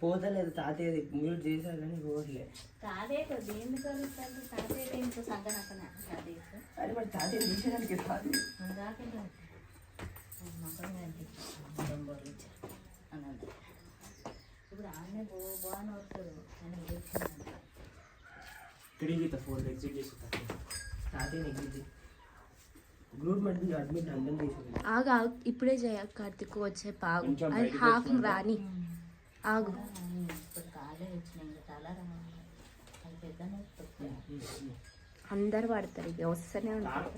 పోతలేదు తాతయ్య మ్యూట్ చేశారు కానీ పోవట్లేదు. తాతయ్య తాతయ్య ఇంకో సంగనక్కన అది మరి తాతయ్య తీసేదానికి కాదు. ఇప్పుడు ఆమె బాగా వస్తారు అని ఫోన్ ఎగ్జిట్ చేసి తాతయ్య ఎగ్జిట్ గ్రూప్ మెడికల్ అడ్మిట్ అందరం చేసి ఆగు ఇప్పుడే చేయ కార్తిక్ వచ్చే పాగు అది హాఫ్ రాని ఆగు అందరు పడతారు ఇక వస్తూనే ఉంటారు.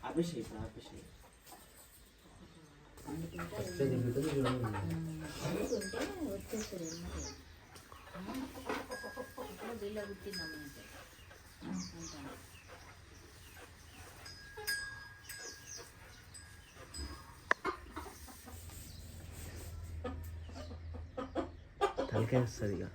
అభిషేక్ వచ్చేస్తారు బిల్ల పుట్టిందమ్మంటే తలకే వస్తుంది ఇక.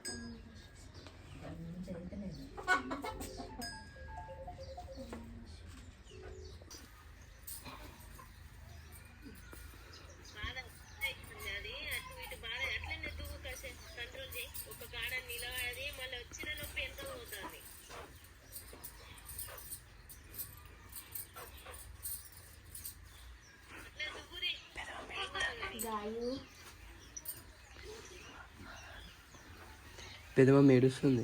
పెద్దమ్మ ఏడుస్తుంది.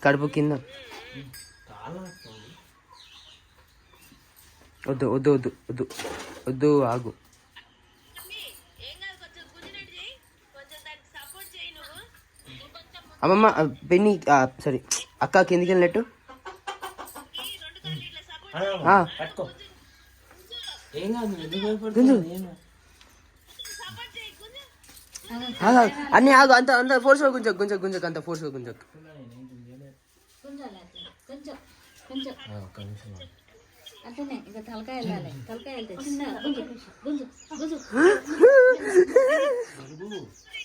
కడుపు కింద వద్దు వద్దు వద్దు వద్దు వద్దు ఆగు. అమ్మమ్మ పెన్ని సరే అక్క కిందికి వెళ్ళినట్టు అన్నీ ఆగు. అంత అంత ఫోర్స్ గుంజకు గుంజకు గుంజకు అంత ఫోర్స్ గుంజకు. అట్లనే ఇక తలకాయ వెళ్ళాలి. తలకాయ వెళ్తే చిన్న గుంజు గుంజు గుంజు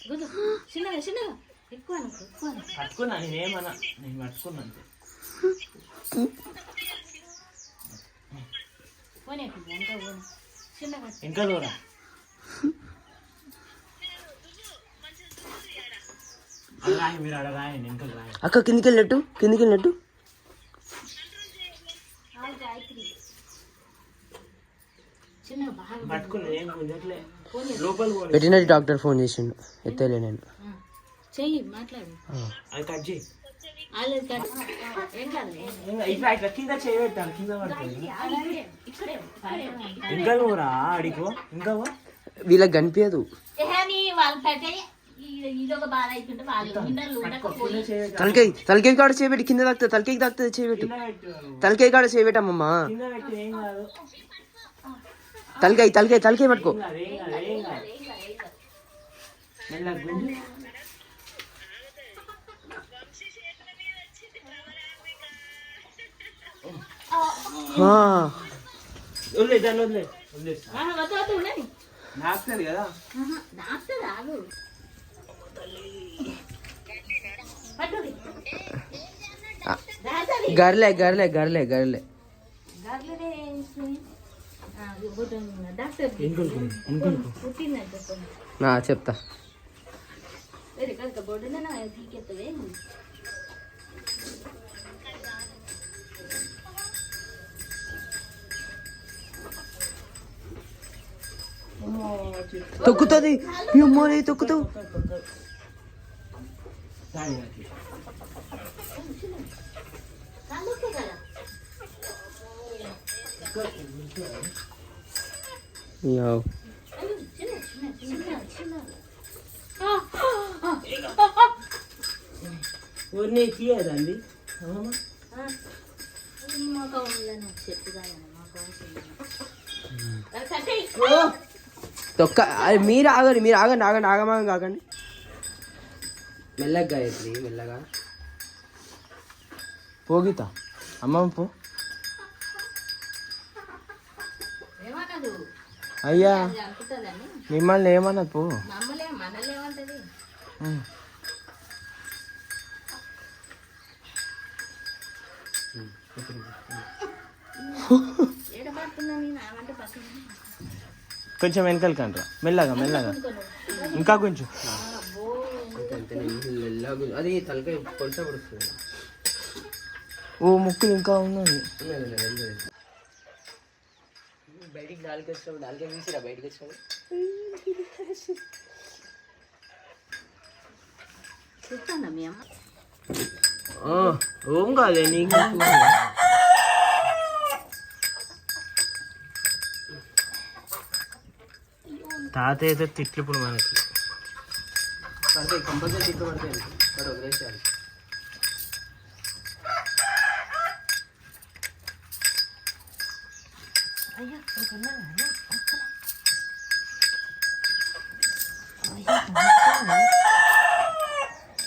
గుంజు చిన్నగా చిన్నగా ఎక్కువ ఎక్కువ పట్టుకున్నా. నేనేమన్నా నేను పట్టుకున్నా అంతే. పోనీ చిన్నగా ఇంకా దూరం మీరు అడగాయండి. ఇంకా అక్క కిందికి వెళ్ళినట్టు కిందికి వెళ్ళినట్టు. వెటనరీ డాక్టర్ ఫోన్ చేసిండు ఎత్తలే నేను. చెయ్యి మాట్లాడు. అది కట్ చేయి. కింద చేయబెట్టాలి కింద పడుతుంది. ఇంకా నువ్వురా అడిగో ఇంకా వీళ్ళకి కనిపించదు. తలకాయ తలకాయ కాడ చేయబెట్టి కింద తాకుతుంది. తలకాయకి తాకుతుంది చేయబెట్టు. తలకాయ కాడ చేయబెట్టమ్మమ్మ. తలకాయ తలకాయ తలకాయ పట్టుకో. నాకుతుంది కదా. గర్లే గర్లే గర్లే గర్లే చెప్తా. తొక్కుతుంది అమ్మోరే తొక్కుతావు. ఊరిని తీయదండి ఈ మొక్క ఉందని చెప్పు కానీ మొక్క తొక్క అది మీరు ఆగండి ఆగమాగం కాకండి మెల్లగా గాయత్రి మెల్లగా పోగిత అమ్మమ్మ పో ఏమన్నదు అయ్యా అది అనుకుంటుందని మిమ్మల్ని ఏమన్నది పో మనలే ఏమంటది ఏడబడుతున్నా నేను ఆమంటే పక్కన కొంచెం వెనకాలకి అంటారా మెల్లగా ఇంకా కొంచెం అది తలకాయ పొంట పడుతుంది ఓ ముక్కులు ఇంకా ఉన్నది బయటికి నాలుగు వచ్చినప్పుడు నాలుగే తీసిరా బయటకు వచ్చినప్పుడు చూస్తాను మీ అమ్మ ఓం కాలే నీకు తాత అయితే తిట్లు ఇప్పుడు మనకి పడతాయి కంపల్సరీ తిట్లు పడతాయి వాడు వదిలేసారు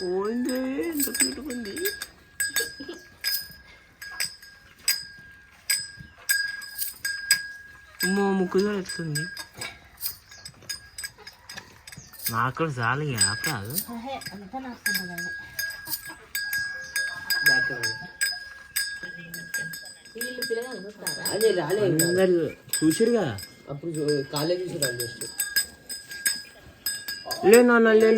ఓందే ఎంత పెట్టుకుంది అమ్మో ముక్కుగా ఎత్తుంది నాకు చాలు కాదు అంతా నాకు వీళ్ళు పిల్లగాలు చూస్తారా అదే రాలే ఇంకా. అందరు చూసిరుగా అప్పుడు కాలేజ్ చూసి రాలి జస్ట్ లే నాన్న లే